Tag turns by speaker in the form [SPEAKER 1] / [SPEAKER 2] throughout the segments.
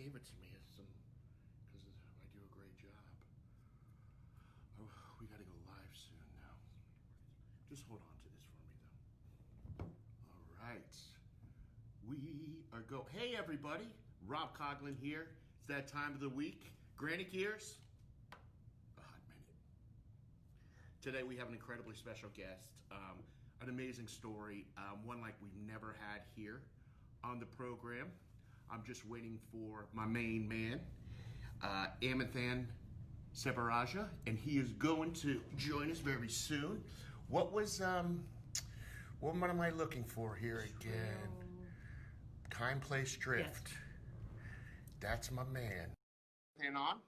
[SPEAKER 1] gave it to me because I do a great job. Oh, we got to go live soon now. Just hold on to this for me, though. All right. We are go. Hey, everybody. Rob Coughlin here. It's that time of the week. Granite Gears. A hot minute. Today we have an incredibly special guest. An amazing story. One like we've never had here on the program. I'm just waiting for my main man, Amiththan Sebaraja, and he is going to join us very soon. What am I looking for here again? Time, place, drift. Yes. That's my man. And on,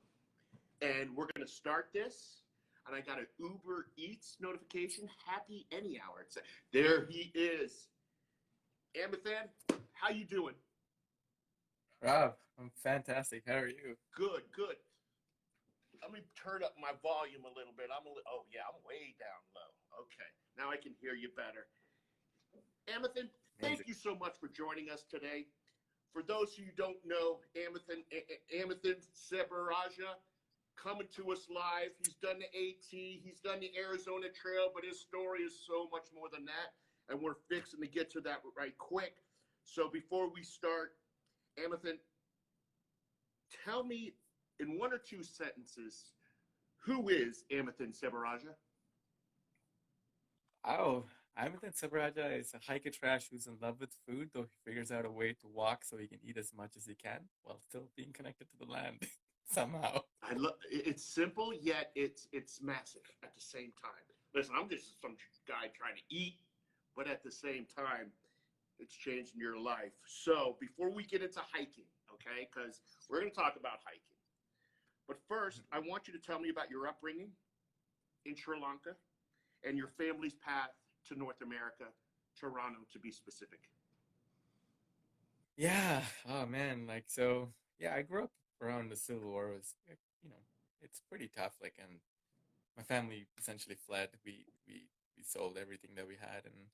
[SPEAKER 1] and we're gonna start this. And I got an Uber Eats notification. Happy any hour. There he is. Amiththan, how you doing?
[SPEAKER 2] Rob, I'm fantastic. How are you?
[SPEAKER 1] Good, good. Let me turn up my volume a little bit. Oh yeah, I'm way down low. Okay, now I can hear you better. Amiththan, thank you so much for joining us today. For those who don't know, Amiththan Sebaraja, coming to us live. He's done the AT, he's done the Arizona Trail, but his story is so much more than that, and we're fixing to get to that right quick. So before we start, Amiththan, tell me in one or two sentences, who is Amiththan Sebaraja?
[SPEAKER 2] Oh, Amiththan Sebaraja is a hiker trash who's in love with food, though he figures out a way to walk so he can eat as much as he can while still being connected to the land somehow.
[SPEAKER 1] I love it's simple, yet it's massive at the same time. Listen, I'm just some guy trying to eat, but at the same time, it's changing your life. So before we get into hiking, okay, because we're going to talk about hiking. But first, I want you to tell me about your upbringing in Sri Lanka and your family's path to North America, Toronto to be specific.
[SPEAKER 2] Yeah. Oh man. I grew up around the Civil War. It's pretty tough. And my family essentially fled. We sold everything that we had, and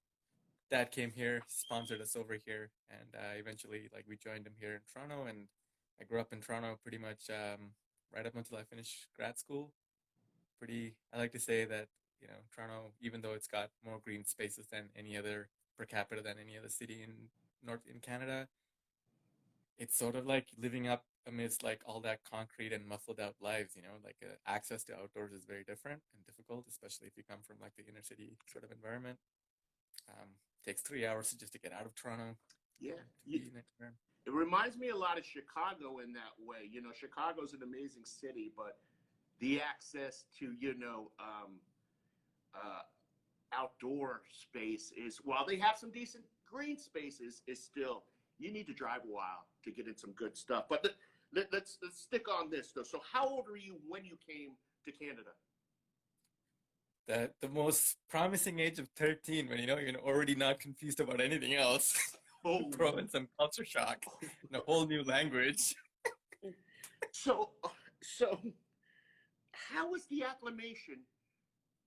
[SPEAKER 2] dad came here, sponsored us over here, and eventually, we joined him here in Toronto. And I grew up in Toronto pretty much right up until I finished grad school. I like to say that Toronto, even though it's got more green spaces than any other per capita than any other city in Canada, it's sort of like living up amidst all that concrete and muffled out lives. Access to outdoors is very different and difficult, especially if you come from the inner city sort of environment. Takes 3 hours just to get out of Toronto.
[SPEAKER 1] Yeah. It reminds me a lot of Chicago in that way. Chicago's an amazing city, but the access to, outdoor space is, while they have some decent green spaces, is still, you need to drive a while to get in some good stuff. But let's stick on this, though. So how old were you when you came to Canada?
[SPEAKER 2] The most promising age of 13, when you're already not confused about anything else. Throw in some culture shock and a whole new language.
[SPEAKER 1] So how was the acclimation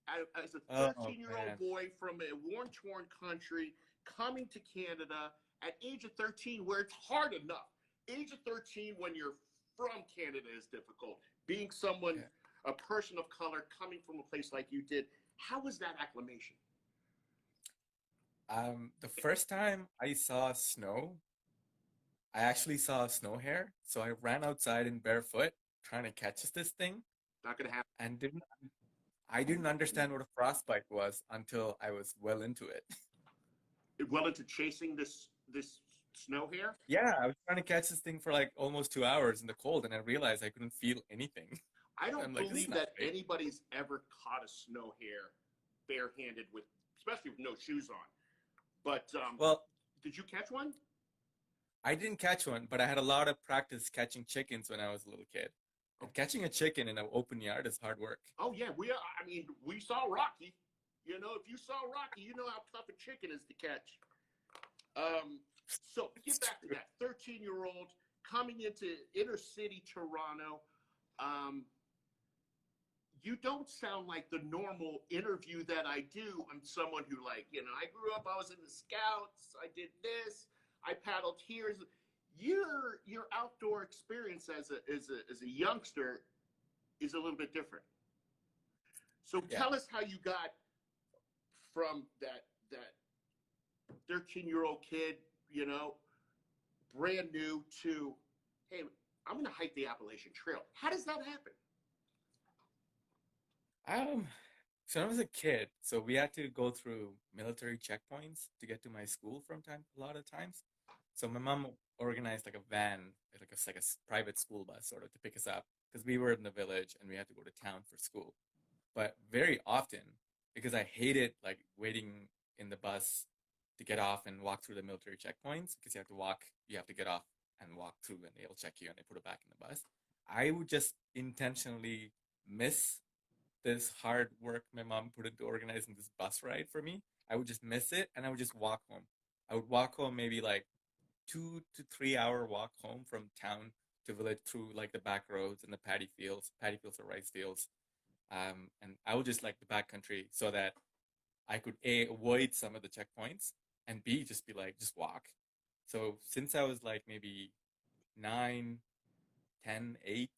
[SPEAKER 1] as a 13-year-old boy from a war-torn country coming to Canada at age of 13, where it's hard enough? Age of 13, when you're from Canada, is difficult. Being someone, a person of color, coming from a place like you did, how was that acclimation?
[SPEAKER 2] The first time I saw snow, I actually saw a snow hare. So I ran outside in barefoot trying to catch this thing.
[SPEAKER 1] Not gonna happen.
[SPEAKER 2] And I didn't understand what a frostbite was until I was well into it.
[SPEAKER 1] Well into chasing this snow hare?
[SPEAKER 2] Yeah, I was trying to catch this thing for almost 2 hours in the cold, and I realized I couldn't feel anything.
[SPEAKER 1] I don't believe that anybody's ever caught a snow hare barehanded, especially with no shoes on. But did you catch one?
[SPEAKER 2] I didn't catch one, but I had a lot of practice catching chickens when I was a little kid. And catching a chicken in an open yard is hard work.
[SPEAKER 1] Oh yeah, we saw Rocky. If you saw Rocky, you know how tough a chicken is to catch. So get back to that 13-year-old coming into inner city Toronto. You don't sound like the normal interview that I do. I'm someone who I grew up, I was in the Scouts, I did this, I paddled here. Your outdoor experience as a youngster is a little bit different. So
[SPEAKER 2] Yeah.
[SPEAKER 1] tell us how you got from that 13-year-old kid, you know, brand new to, hey, I'm going to hike the Appalachian Trail. How does that happen?
[SPEAKER 2] Um, so when I was a kid, so we had to go through military checkpoints to get to my school from time a lot of times. So my mom organized like a van, like a private school bus sort of to pick us up because we were in the village and we had to go to town for school. But very often, because I hated like waiting in the bus to get off and walk through the military checkpoints because you have to get off and walk through and they'll check you and they put it back in the bus. I would just intentionally miss this hard work my mom put into organizing this bus ride for me. I would just miss it and I would just walk home. I would walk home maybe like 2 to 3 hour walk home from town to village through like the back roads and the paddy fields or rice fields. And I would just like the backcountry so that I could A, avoid some of the checkpoints and B, just be like, just walk. So since I was like maybe 9, 10, 8,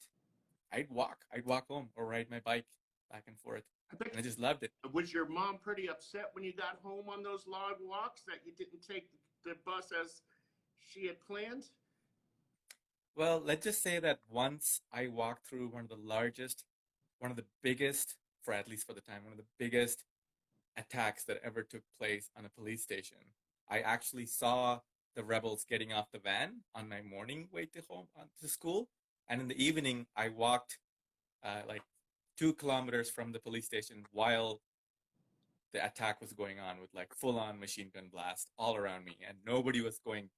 [SPEAKER 2] I'd walk home or ride my bike back and forth.
[SPEAKER 1] I bet.
[SPEAKER 2] And I just loved it.
[SPEAKER 1] Was your mom pretty upset when you got home on those long walks that you didn't take the bus as she had planned?
[SPEAKER 2] Well, let's just say that once I walked through one of the biggest, for at least for the time, one of the biggest attacks that ever took place on a police station. I actually saw the rebels getting off the van on my morning way to home to school, and in the evening I walked like 2 kilometers from the police station while the attack was going on with like full on machine gun blast all around me, and nobody was going,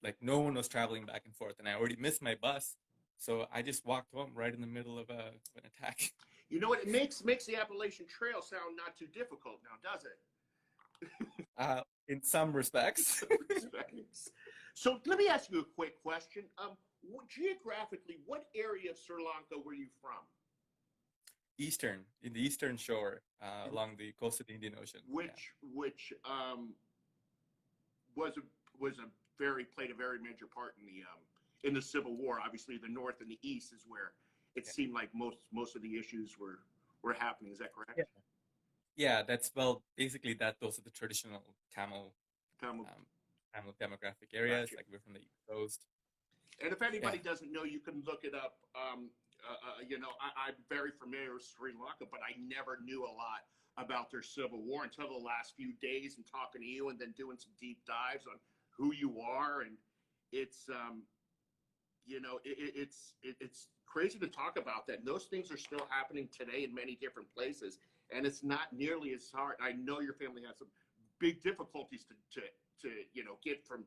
[SPEAKER 2] like no one was traveling back and forth, and I already missed my bus, so I just walked home right in the middle of an attack.
[SPEAKER 1] You know what? It makes the Appalachian Trail sound not too difficult now, does it?
[SPEAKER 2] In some respects.
[SPEAKER 1] So let me ask you a quick question. Geographically, what area of Sri Lanka were you from?
[SPEAKER 2] In the eastern shore, along the coast of the Indian Ocean.
[SPEAKER 1] Which was a was a very played a very major part in the Civil War. Obviously, the North and the East is where it
[SPEAKER 2] Yeah.
[SPEAKER 1] seemed like most of the issues were happening. Is that correct?
[SPEAKER 2] Yeah. Yeah, that's well, basically that those are the traditional Tamil
[SPEAKER 1] Tamil.
[SPEAKER 2] um, Tamil demographic areas.
[SPEAKER 1] Gotcha.
[SPEAKER 2] Like we're from the East Coast.
[SPEAKER 1] And if
[SPEAKER 2] Yeah.
[SPEAKER 1] anybody doesn't know, you can look it up. I'm very familiar with Sri Lanka, but I never knew a lot about their civil war until the last few days and talking to you and then doing some deep dives on who you are. And it's, it's crazy to talk about that. And those things are still happening today in many different places. And it's not nearly as hard. I know your family has some big difficulties to get from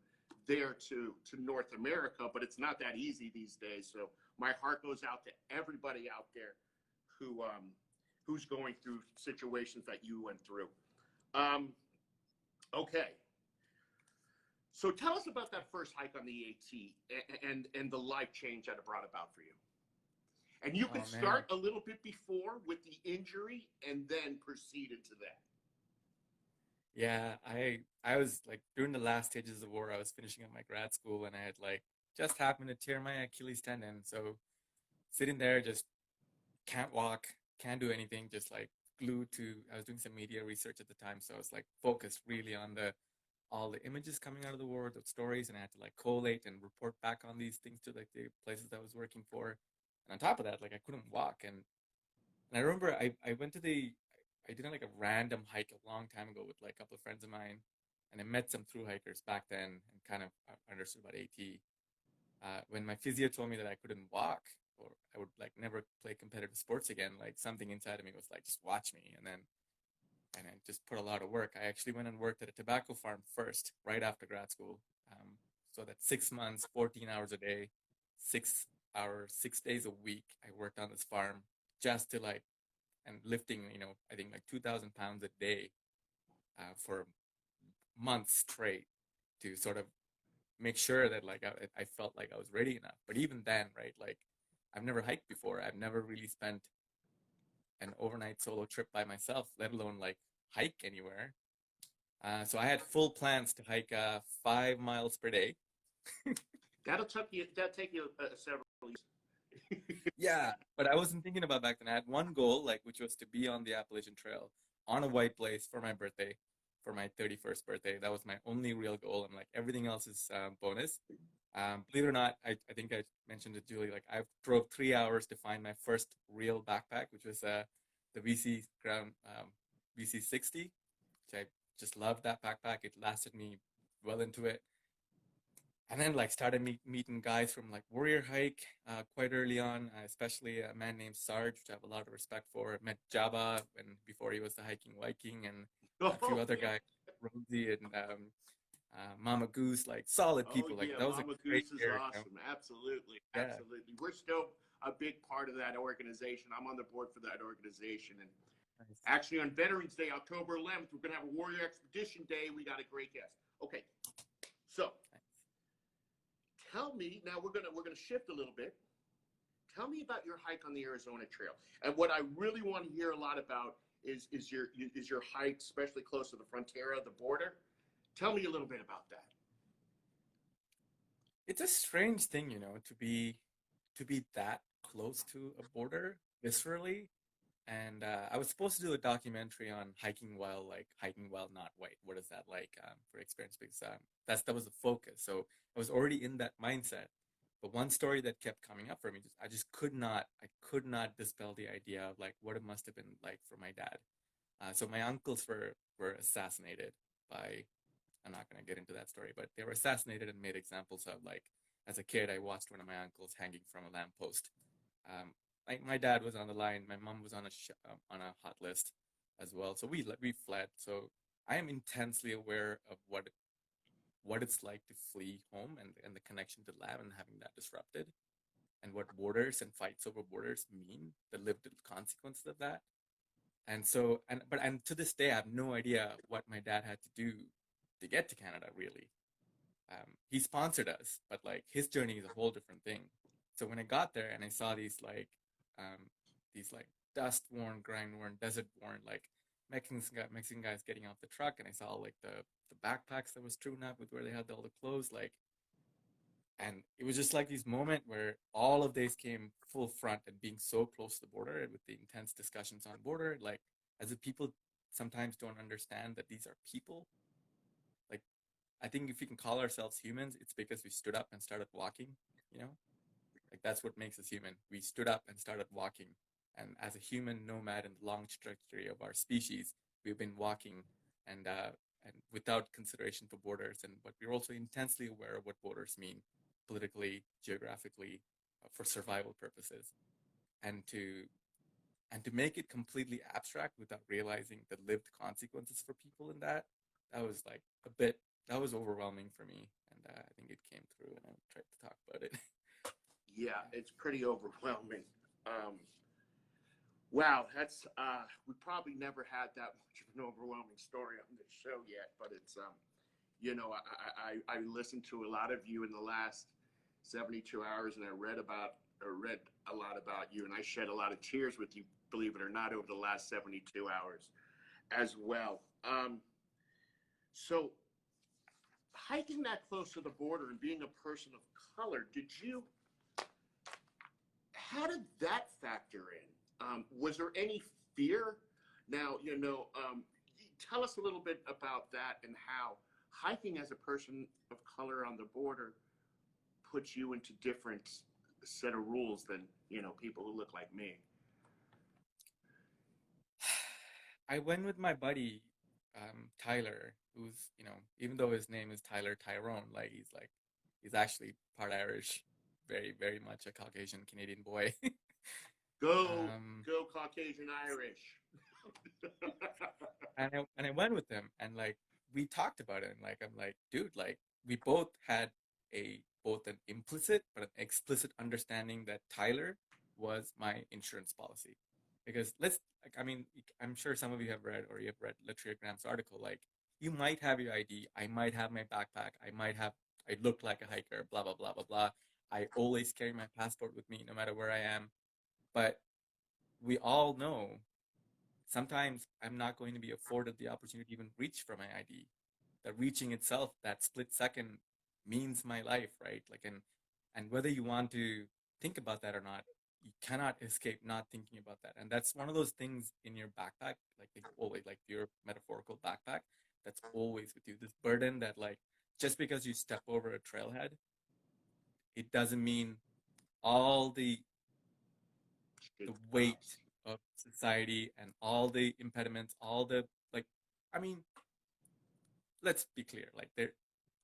[SPEAKER 1] there to North America, but it's not that easy these days. So my heart goes out to everybody out there who's going through situations that you went through. Um, okay, so tell us about that first hike on the AT and the life change that it brought about for you. And you could
[SPEAKER 2] Oh man.
[SPEAKER 1] start a little bit before with the injury and then proceed into that.
[SPEAKER 2] Yeah, I was like during the last stages of the war, I was finishing up my grad school and I had like just happened to tear my Achilles tendon. So sitting there just can't walk, can't do anything, just like glued to I was doing some media research at the time, so I was like focused really on the all the images coming out of the war, the stories, and I had to like collate and report back on these things to like the places I was working for. And on top of that, like I couldn't walk. And I remember I went to I did like a random hike a long time ago with like a couple of friends of mine, and I met some through hikers back then and kind of understood about AT. When my physio told me that I couldn't walk or I would like never play competitive sports again, like something inside of me was like, just watch me. And I just put a lot of work. I actually went and worked at a tobacco farm first, right after grad school. So that 6 months, 14 hours a day, 6 hours, 6 days a week, I worked on this farm just to like, and lifting, I think like 2,000 pounds a day for months straight to sort of make sure that like I felt like I was ready enough. But even then, right, like I've never hiked before. I've never really spent an overnight solo trip by myself, let alone like hike anywhere. So I had full plans to hike 5 miles per day.
[SPEAKER 1] That'll take you several years.
[SPEAKER 2] Yeah, but I wasn't thinking about back then. I had one goal, like which was to be on the Appalachian Trail on a white blaze for my birthday, for my 31st birthday. That was my only real goal. I'm like everything else is bonus. Believe it or not, I think I mentioned to Julie, like I drove 3 hours to find my first real backpack, which was the VC Ground VC 60, which I just loved that backpack. It lasted me well into it. And then like started meeting guys from like Warrior Hike quite early on, especially a man named Sarge, which I have a lot of respect for. Met Jabba when before he was the hiking Viking, and a few
[SPEAKER 1] Oh
[SPEAKER 2] other
[SPEAKER 1] yeah.
[SPEAKER 2] guys, Rosie and Mama Goose, like solid
[SPEAKER 1] Oh
[SPEAKER 2] people. Like
[SPEAKER 1] yeah.
[SPEAKER 2] that was a
[SPEAKER 1] Mama
[SPEAKER 2] great
[SPEAKER 1] Goose is
[SPEAKER 2] year, you know?
[SPEAKER 1] awesome. Absolutely.
[SPEAKER 2] Yeah,
[SPEAKER 1] Absolutely. We're still a big part of that organization. I'm on the board for that organization. And
[SPEAKER 2] nice,
[SPEAKER 1] actually, on Veterans Day, October 11th, we're going to have a Warrior Expedition Day. We got a great guest. Okay. So
[SPEAKER 2] nice.
[SPEAKER 1] tell me now. We're gonna shift a little bit. Tell me about your hike on the Arizona Trail. And what I really want to hear a lot about is your hike, especially close to the Frontera, the border. Tell me a little bit about that.
[SPEAKER 2] It's a strange thing, to be that close to a border viscerally. And I was supposed to do a documentary on hiking while not white. What is that like for experience? Because that was the focus. So I was already in that mindset. But one story that kept coming up for me, I could not dispel the idea of like what it must have been like for my dad. So my uncles were assassinated by. I'm not going to get into that story, but they were assassinated and made examples of. Like as a kid, I watched one of my uncles hanging from a lamppost. My dad was on the line. My mom was on a hot list as well. So we fled. So I am intensely aware of what it's like to flee home and the connection to lab and having that disrupted and what borders and fights over borders mean, the lived consequences of that. And so and to this day, I have no idea what my dad had to do to get to Canada. Really, he sponsored us, but like his journey is a whole different thing. So when I got there and I saw these like dust worn, grind worn, desert worn like Mexican guys getting off the truck, and I saw like the backpacks that was strewn up with where they had all the clothes, like, and it was just like this moment where all of this came full front and being so close to the border and with the intense discussions on border, like as if people sometimes don't understand that these are people. Like I think if we can call ourselves humans, it's because we stood up and started walking, you know? Like that's what makes us human. We stood up and started walking. And as a human nomad in the long trajectory of our species, we've been walking and without consideration for borders. And but we're also intensely aware of what borders mean politically, geographically, for survival purposes. And to make it completely abstract without realizing the lived consequences for people in that, that was like a bit that was overwhelming for me. And I think it came through, and I tried to talk about it.
[SPEAKER 1] Yeah, it's pretty overwhelming. Um, wow, that's we probably never had that much of an overwhelming story on this show yet, but it's I listened to a lot of you in the last 72 hours, and I read a lot about you, and I shed a lot of tears with you, believe it or not, over the last 72 hours as well. So hiking that close to the border and being a person of color, how did that factor in? Was there any fear? Now, tell us a little bit about that and how hiking as a person of color on the border puts you into different set of rules than people who look like me.
[SPEAKER 2] I went with my buddy Tyler, who's even though his name is Tyler Tyrone, like he's actually part Irish, very very much a Caucasian Canadian boy.
[SPEAKER 1] Go,
[SPEAKER 2] um,
[SPEAKER 1] go, Caucasian Irish.
[SPEAKER 2] and I went with him, and like we talked about it, and like I'm like, dude, like we both had a both an implicit but an explicit understanding that Tyler was my insurance policy. Because like, I mean, I'm sure some of you have read or you have read Latria Graham's article. Like, you might have your ID, I might have my backpack, I look like a hiker, blah blah blah blah blah. I always carry my passport with me no matter where I am. But we all know sometimes I'm not going to be afforded the opportunity to even reach for my ID. The reaching itself, that split second, means my life, right? Like, and whether you want to think about that or not, you cannot escape not thinking about that. And that's one of those things in your backpack, like always, like your metaphorical backpack, that's always with you. This burden that, like, just because you step over a trailhead, it doesn't mean all the
[SPEAKER 1] Shit
[SPEAKER 2] weight
[SPEAKER 1] stops.
[SPEAKER 2] of society and all the impediments, all the, like, I mean, let's be clear, like,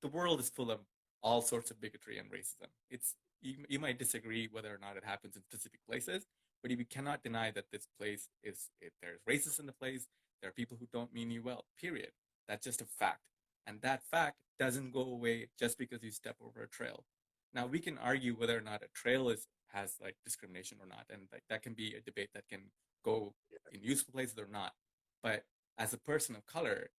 [SPEAKER 2] the world is full of all sorts of bigotry and racism. It's, you might disagree whether or not it happens in specific places, but you cannot deny that this place is, there's racists in the place. There are people who don't mean you well, period. That's just a fact, and that fact doesn't go away just because you step over a trail. Now we can argue whether or not a trail is, has like discrimination or not, and like that can be a debate that can go in useful places or not. But as a person of color,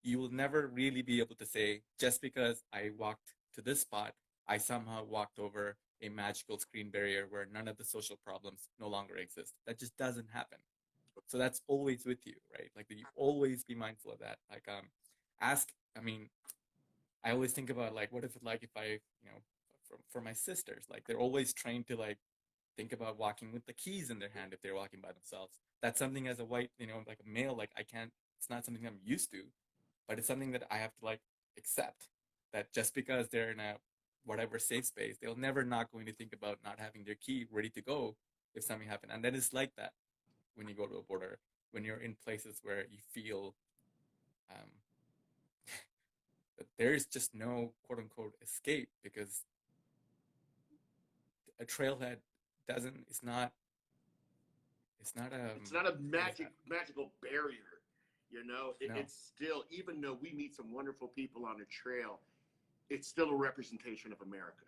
[SPEAKER 2] you will never really be able to say, just because I walked to this spot, I somehow walked over a magical screen barrier where none of the social problems no longer exist. That just doesn't happen. So that's always with you, right? Like, you always be mindful of that. Like, ask, I mean, I always think about, like, what if it, like, if I, for my sisters, like, they're always trained to, like, think about walking with the keys in their hand if they're walking by themselves. That's something as a white, like a male, like, I can't, it's not something I'm used to, but it's something that I have to, like, accept, that just because they're in a whatever safe space, they'll never not going to think about not having their key ready to go if something happened. And then it's like that when you go to a border, when you're in places where you feel um, that there's just no quote unquote escape, because a trailhead doesn't, it's not
[SPEAKER 1] It's not a
[SPEAKER 2] what is that?
[SPEAKER 1] magical barrier. You know,
[SPEAKER 2] No.
[SPEAKER 1] it's still, even though we meet some wonderful people on the trail, it's still a representation of America,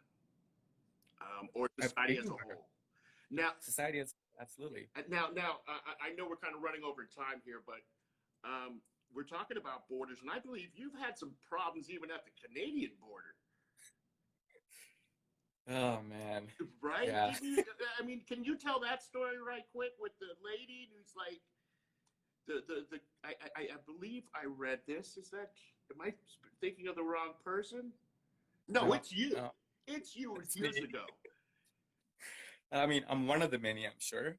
[SPEAKER 1] or society as a
[SPEAKER 2] Anywhere.
[SPEAKER 1] whole. Now,
[SPEAKER 2] Society is absolutely.
[SPEAKER 1] I know we're kind of running over time here, but we're talking about borders, and I believe you've had some problems even at the Canadian border,
[SPEAKER 2] Oh man.
[SPEAKER 1] right?
[SPEAKER 2] Yeah.
[SPEAKER 1] I mean, can you tell that story right quick with the lady who's like I believe I read this. Is that, am I thinking of the wrong person? No,
[SPEAKER 2] No,
[SPEAKER 1] it's you.
[SPEAKER 2] no,
[SPEAKER 1] It's you
[SPEAKER 2] it's me.
[SPEAKER 1] years ago.
[SPEAKER 2] I mean, I'm one of the many, I'm sure.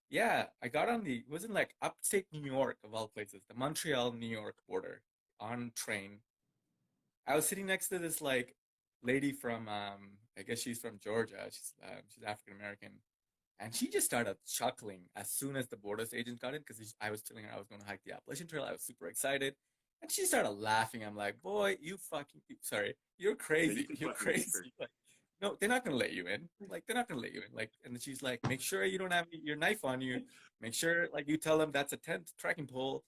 [SPEAKER 2] Yeah, I got on the, it was in like upstate New York of all places, the Montreal, New York border on train. I was sitting next to this like lady from, I guess she's from Georgia. She's African American, and she just started chuckling as soon as the borders agent got in, because I was telling her I was going to hike the Appalachian Trail. I was super excited, and she started laughing. I'm like, boy, you fucking, sorry, you're
[SPEAKER 1] Yeah, you
[SPEAKER 2] crazy.
[SPEAKER 1] can
[SPEAKER 2] You're
[SPEAKER 1] fucking leave her.
[SPEAKER 2] crazy. Like, no, they're not gonna let you in. Like, they're not gonna let you in. Like, and then she's like, make sure you don't have your knife on you. Make sure, like, you tell them that's a tent trekking pole.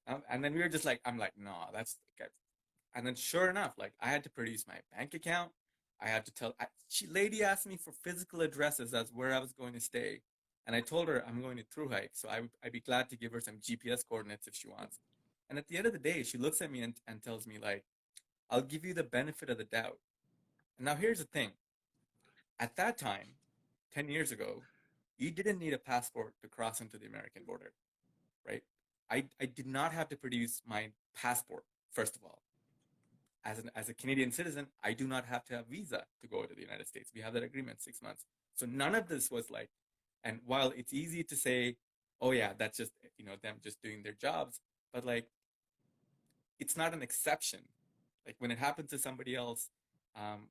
[SPEAKER 2] And then we were just like, I'm like, no, that's okay. And then sure enough, like, I had to produce my bank account. I had to tell, she lady asked me for physical addresses as where I was going to stay. And I told her I'm going to through hike. So I'd be glad to give her some GPS coordinates if she wants. And at the end of the day, she looks at me and tells me, like, I'll give you the benefit of the doubt. And now here's the thing. At that time, 10 years ago, you didn't need a passport to cross into the American border, right? I did not have to produce my passport, first of all. As a Canadian citizen, I do not have to have visa to go to the United States. We have that agreement, 6 months. So none of this was like, and while it's easy to say, oh yeah, that's just, them just doing their jobs, but like, it's not an exception. Like, when it happens to somebody else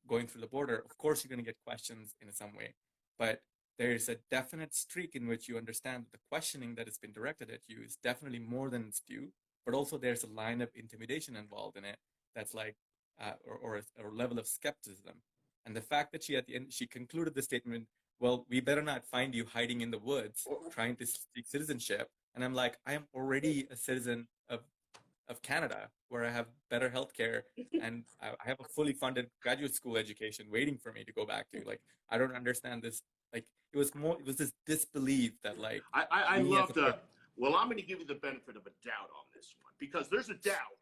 [SPEAKER 2] going through the border, of course you're going to get questions in some way, but there is a definite streak in which you understand that the questioning that has been directed at you is definitely more than its due, but also there's a line of intimidation involved in it that's like, or a level of skepticism. And the fact that she at the end she concluded the statement, well, we better not find you hiding in the woods trying to seek citizenship. And I'm like, I am already a citizen of Canada, where I have better healthcare and I have a fully funded graduate school education waiting for me to go back to. Like, I don't understand this. Like, it was this disbelief that, like,
[SPEAKER 1] I
[SPEAKER 2] me as
[SPEAKER 1] love
[SPEAKER 2] a
[SPEAKER 1] the.
[SPEAKER 2] person.
[SPEAKER 1] Well, I'm going to give you the benefit of a doubt on this one because there's a doubt,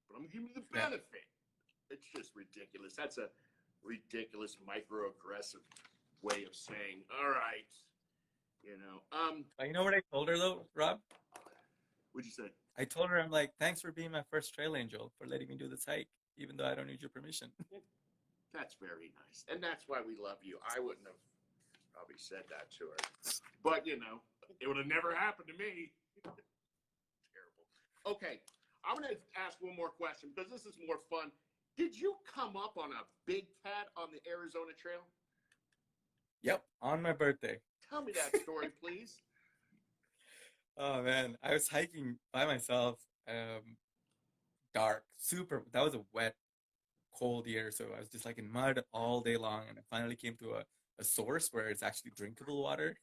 [SPEAKER 1] but I'm going to give you the
[SPEAKER 2] Yeah.
[SPEAKER 1] benefit. It's just ridiculous. That's a ridiculous microaggressive way of saying, all right, you know.
[SPEAKER 2] But you know what I told her though, Rob?
[SPEAKER 1] What'd you say?
[SPEAKER 2] I told her, I'm like, thanks for being my first trail angel, for letting me do this hike. even though I don't need your permission.
[SPEAKER 1] That's very nice. And that's why we love you. I wouldn't have probably said that to her. But, you know, it would have never happened to me. Terrible. Okay, I'm going to ask one more question because this is more fun. Did you come up on a big cat on the Arizona Trail?
[SPEAKER 2] Yep, on my birthday.
[SPEAKER 1] Tell me that story, please.
[SPEAKER 2] Oh man, I was hiking by myself. Dark, super. That was a wet, cold year, so I was just like in mud all day long, and I finally came to a source where it's actually drinkable water.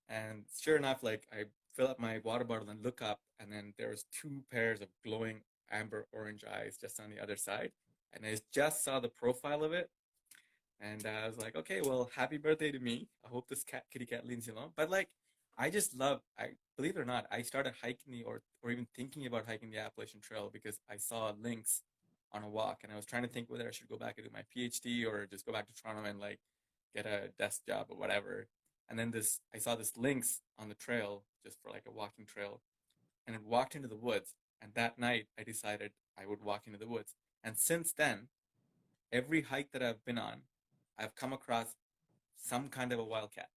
[SPEAKER 2] And sure enough, like I fill up my water bottle and look up, and then there was two pairs of glowing amber orange eyes just on the other side. And I just saw the profile of it, and I was like, okay, well, happy birthday to me. I hope this kitty cat leaves you alone. But like, I just love. I believe it or not, I started hiking or even thinking about hiking the Appalachian Trail because I saw lynx on a walk, and I was trying to think whether I should go back and do my PhD or just go back to Toronto and like get a desk job or whatever. And then I saw this lynx on the trail just for like a walking trail, and it walked into the woods. And that night, I decided I would walk into the woods. And since then, every hike that I've been on, I've come across some kind of a wildcat.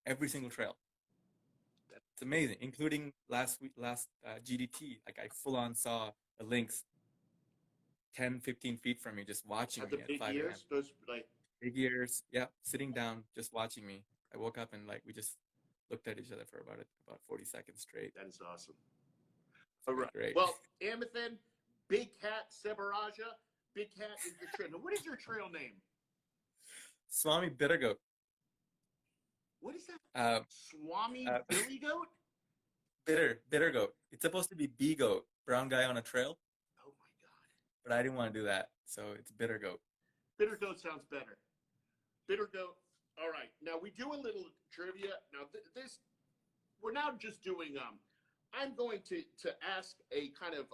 [SPEAKER 2] Every single trail. It's amazing, including last GDT. Like I full on saw a lynx 10, 15 feet from me, just watching
[SPEAKER 1] Have
[SPEAKER 2] me
[SPEAKER 1] the
[SPEAKER 2] at
[SPEAKER 1] big
[SPEAKER 2] 5 a.m.
[SPEAKER 1] ears? Those, like,
[SPEAKER 2] Big ears, yeah, sitting down, just watching me. I woke up and like we just looked at each other for about 40 seconds straight.
[SPEAKER 1] that is awesome.
[SPEAKER 2] It's
[SPEAKER 1] All
[SPEAKER 2] pretty
[SPEAKER 1] right.
[SPEAKER 2] great.
[SPEAKER 1] Well, Amiththan, Big Cat Sebaraja. Big Cat is your trail. Now, what is your trail name?
[SPEAKER 2] Swami Bittergoat.
[SPEAKER 1] What is that? Swami
[SPEAKER 2] Uh,
[SPEAKER 1] Billy Goat?
[SPEAKER 2] bitter goat. It's supposed to be bee goat, brown guy on a trail,
[SPEAKER 1] Oh my God.
[SPEAKER 2] but I didn't want to do that, so it's bitter goat.
[SPEAKER 1] Bitter Goat sounds better. Bitter Goat. All right. Now we do a little trivia. Now this, we're now just doing. I'm going to ask a kind of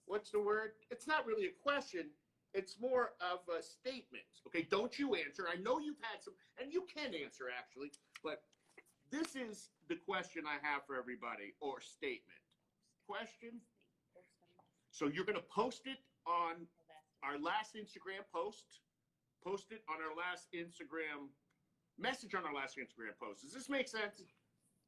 [SPEAKER 1] what's the word? It's not really a question. It's more of a statement. Okay. Don't you answer. I know you've had some, and you can answer actually, but this is the question I have for everybody, or statement. Question. So you're going to post it on our last Instagram post. Post it on our last Instagram message on our last Instagram post. Does this make sense?